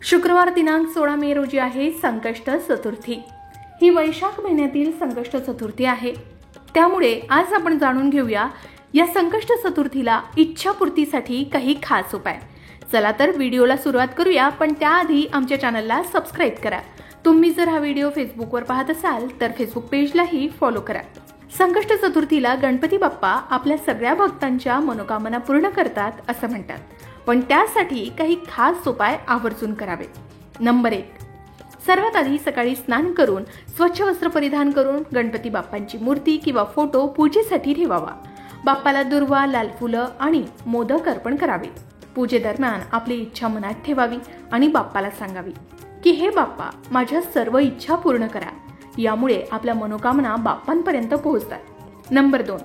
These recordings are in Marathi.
शुक्रवार दिनांक 16 मे रोजी आहे संकष्ट चतुर्थी। ही वैशाख महिन्यातील संकष्ट चतुर्थी आहे। त्यामुळे आज आपण जाणून घेऊया या संकष्ट चतुर्थीला इच्छापूर्तीसाठी काही खास उपाय। चला तर व्हिडिओला सुरुवात करूया, पण त्याआधी आमच्या चॅनलला सबस्क्राइब करा। तुम्ही जर हा व्हिडिओ फेसबुकवर पाहत असाल तर फेसबुक पेजलाही फॉलो करा। संकष्ट चतुर्थीला गणपती बाप्पा आपल्या सगळ्या भक्तांच्या मनोकामना पूर्ण करतात असं म्हणतात, पण त्यासाठी काही खास उपाय आवर्जून करावे। नंबर 1, सर्वात आधी सकाळी स्नान करून स्वच्छ वस्त्र परिधान करून गणपती बाप्पांची मूर्ती किंवा फोटो पूजेसाठी ठेवावा। बाप्पाला दुर्वा, लाल फुलं आणि मोदक अर्पण करावे। पूजेदरम्यान आपली इच्छा मनात ठेवावी आणि बाप्पाला सांगावी की हे बाप्पा, माझ्या सर्व इच्छा पूर्ण करा। यामुळे आपल्या मनोकामना बाप्पांपर्यंत पोहोचतात। नंबर 2,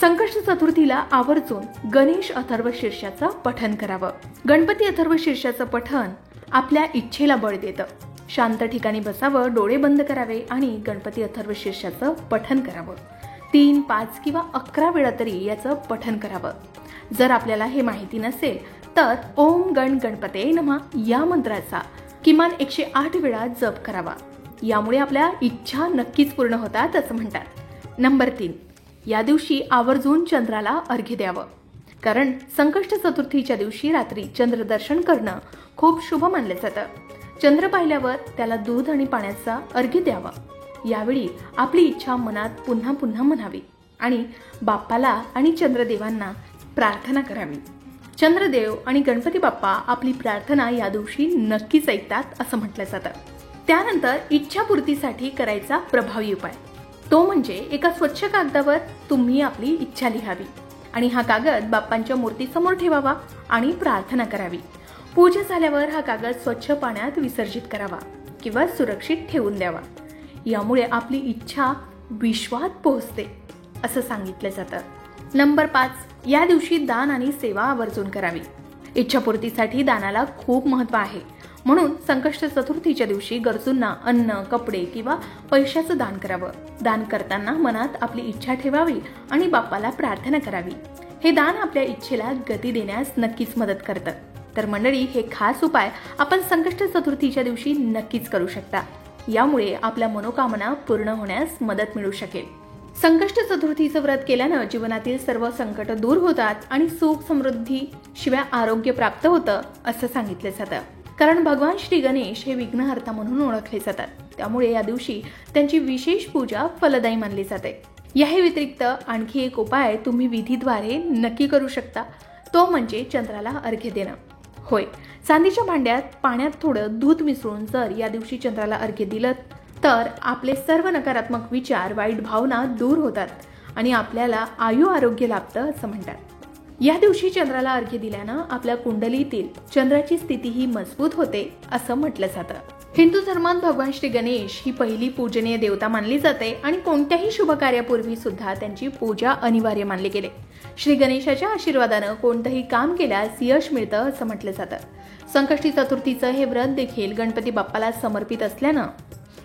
संकष्ट चतुर्थीला आवर्जून गणेश अथर्व शीर्षाचं पठण करावं। गणपती अथर्व शीर्षाचं पठण आपल्या इच्छेला बळ देतं। शांत ठिकाणी बसावं, डोळे बंद करावे आणि गणपती अथर्व शीर्षाचं पठण करावं। 3, 5 किंवा 11 वेळा तरी याचं पठण करावं। जर आपल्याला हे माहिती नसेल तर ओम गण गणपते नमः या मंत्राचा किमान 108 वेळा जप करावा। यामुळे आपल्या इच्छा नक्कीच पूर्ण होतात असं म्हणतात। नंबर 3, या दिवशी आवर्जून चंद्राला अर्घ्य द्यावं, कारण संकष्ट चतुर्थीच्या दिवशी रात्री चंद्रदर्शन करणं खूप शुभ मानलं जातं। चंद्र पाहिल्यावर त्याला दूध आणि पाण्याचा अर्घ्य द्यावा। यावेळी आपली इच्छा मनात पुन्हा पुन्हा म्हणावी आणि बाप्पाला आणि चंद्रदेवांना प्रार्थना करावी। चंद्रदेव आणि गणपती बाप्पा आपली प्रार्थना या दिवशी नक्कीच ऐकतात असं म्हटलं जातं। त्यानंतर इच्छापूर्तीसाठी करायचा प्रभावी उपाय तो म्हणजे एका स्वच्छ कागदावर तुम्ही आपली इच्छा लिहावी आणि हा कागद बाप्पांच्या मूर्तीसमोर ठेवावा आणि प्रार्थना करावी। पूजा झाल्यावर हा कागद स्वच्छ पाण्यात विसर्जित करावा किंवा सुरक्षित ठेवून द्यावा। यामुळे आपली इच्छा विश्वात पोहोचते असं सांगितलं जातं। नंबर 5, या दिवशी दान आणि सेवा आवर्जून करावी। इच्छापूर्तीसाठी दानाला खूप महत्त्व आहे, म्हणून संकष्ट चतुर्थीच्या दिवशी गरजूंना अन्न, कपडे किंवा पैशाचं दान करावं। दान करताना मनात आपली इच्छा ठेवावी आणि बाप्पाला प्रार्थना करावी। हे दान आपल्या इच्छेला गती देण्यास नक्कीच मदत करतं। तर मंडळी, हे खास उपाय आपण संकष्ट चतुर्थीच्या दिवशी नक्कीच करू शकता। यामुळे आपल्या मनोकामना पूर्ण होण्यास मदत मिळू शकेल। संकष्ट चतुर्थीचं व्रत केल्यानं जीवनातील सर्व संकट दूर होतात आणि सुख, समृद्धी शिवाय आरोग्य प्राप्त होतं असं सांगितलं जातं। कारण भगवान श्री गणेश हे विघ्नहर्ता म्हणून ओळखले जातात, त्यामुळे या दिवशी त्यांची विशेष पूजा फलदायी मानली जाते। याही व्यतिरिक्त आणखी एक उपाय तुम्ही विधीद्वारे नक्की करू शकता, तो म्हणजे चंद्राला अर्घ्य देणं। होय, चांदीच्या भांड्यात पाण्यात थोडं दूध मिसळून जर या दिवशी चंद्राला अर्घ्य दिलं तर आपले सर्व नकारात्मक विचार, वाईट भावना दूर होतात आणि आपल्याला आयु आरोग्य लाभतं असं म्हणतात। या दिवशी चंद्राला अर्घ्य दिल्यानं आपल्या कुंडलीतील चंद्राची स्थितीही मजबूत होते असं म्हटलं जातं। हिंदू धर्मात भगवान श्री गणेश ही पहिली पूजनीय देवता मानली जाते आणि कोणत्याही शुभ कार्यापूर्वी सुद्धा त्यांची पूजा अनिवार्य मानले गेले। श्री गणेशाच्या आशीर्वादानं कोणतंही काम केल्यास यश मिळतं असं म्हटलं जातं। संकष्टी चतुर्थीचं हे व्रत देखील गणपती बाप्पाला समर्पित असल्यानं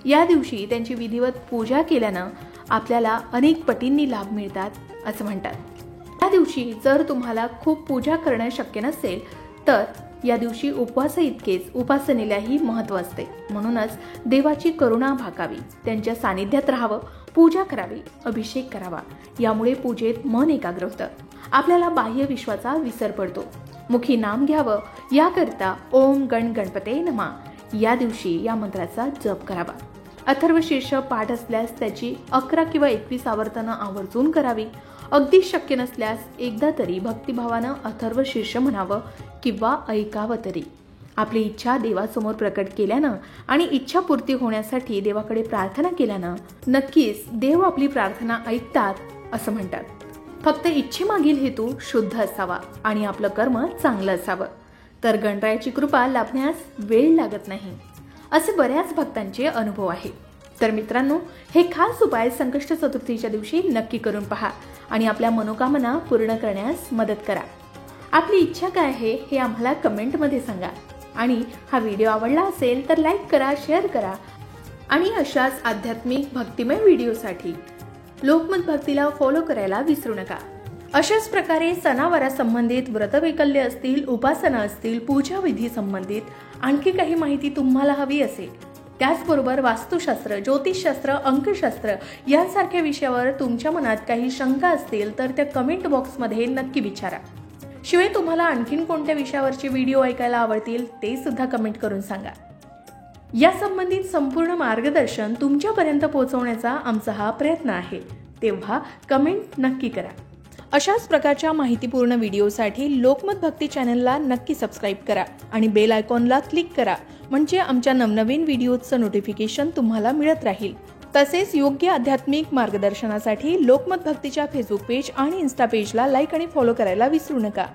या दिवशी त्यांची विधिवत पूजा केल्यानं आपल्याला अनेक पटींनी लाभ मिळतात असं म्हणतात। या दिवशी जर तुम्हाला खूप पूजा करणं शक्य नसेल तर या दिवशी उपवास इतकेच उपासनेलाही महत्त्व असते। म्हणूनच देवाची करुणा भाकावी, त्यांच्या सानिध्यात राहावं, पूजा करावी, अभिषेक करावा। यामुळे पूजेत मन एकाग्र होतं, आपल्याला बाह्य विश्वाचा विसर पडतो। मुखी नाम घ्यावं, याकरिता ओम गण गणपते नमः या दिवशी या मंत्राचा जप करावा। अथर्व शीर्ष पाठ असल्यास त्याची 11 किंवा 21 आवर्तनं आवर्जून करावी। अगदी शक्य नसल्यास एकदा तरी भक्तिभावानं अथर्व शीर्ष म्हणावं किंवा ऐकावं तरी। आपली इच्छा देवासमोर प्रकट केल्यानं आणि इच्छापूर्ती होण्यासाठी देवाकडे प्रार्थना केल्यानं नक्कीच देव आपली प्रार्थना ऐकतात असं म्हणतात। फक्त इच्छेमागील हेतू शुद्ध असावा आणि आपलं कर्म चांगलं असावं, तर गणरायाची कृपा लाभण्यास वेळ लागत नाही असे बऱ्याच भक्तांचे अनुभव आहे। तर मित्रांनो, हे खास उपाय संकष्ट चतुर्थीच्या दिवशी नक्की करून पहा आणि आपल्या मनोकामना पूर्ण करण्यास मदत करा। आपली इच्छा काय आहे हे आम्हाला कमेंटमध्ये सांगा आणि हा व्हिडिओ आवडला असेल तर लाईक करा, शेअर करा आणि अशाच आध्यात्मिक भक्तिमय व्हिडिओसाठी लोकमत भक्तीला फॉलो करायला विसरू नका। अशाच प्रकारे सणावारा संबंधित व्रतवैकल्य असतील, उपासना असतील, पूजाविधी संबंधित आणखी काही माहिती तुम्हाला हवी असेल, त्याचबरोबर वास्तुशास्त्र, ज्योतिषशास्त्र, अंकशास्त्र यांसारख्या विषयावर तुमच्या मनात काही शंका असतील तर त्या कमेंट बॉक्समध्ये नक्की विचारा. शिवाय तुम्हाला आणखीन कोणत्या विषयावरचे व्हिडिओ ऐकायला आवडतील ते सुद्धा कमेंट करून सांगा. या संबंधित संपूर्ण मार्गदर्शन तुमच्यापर्यंत पोहोचवण्याचा आमचा हा प्रयत्न आहे, तेव्हा कमेंट नक्की करा. अशाच प्रकारच्या माहितीपूर्ण व्हिडिओसाठी लोकमत भक्ती चॅनलला नक्की सबस्क्राईब करा आणि बेल आयकॉनला क्लिक करा, म्हणजे आमच्या नवनवीन व्हिडिओचं नोटिफिकेशन तुम्हाला मिळत राहील. तसेच योग्य आध्यात्मिक मार्गदर्शनासाठी लोकमत भक्तीच्या फेसबुक पेज आणि इन्स्टा पेजला लाईक आणि फॉलो करायला विसरू नका.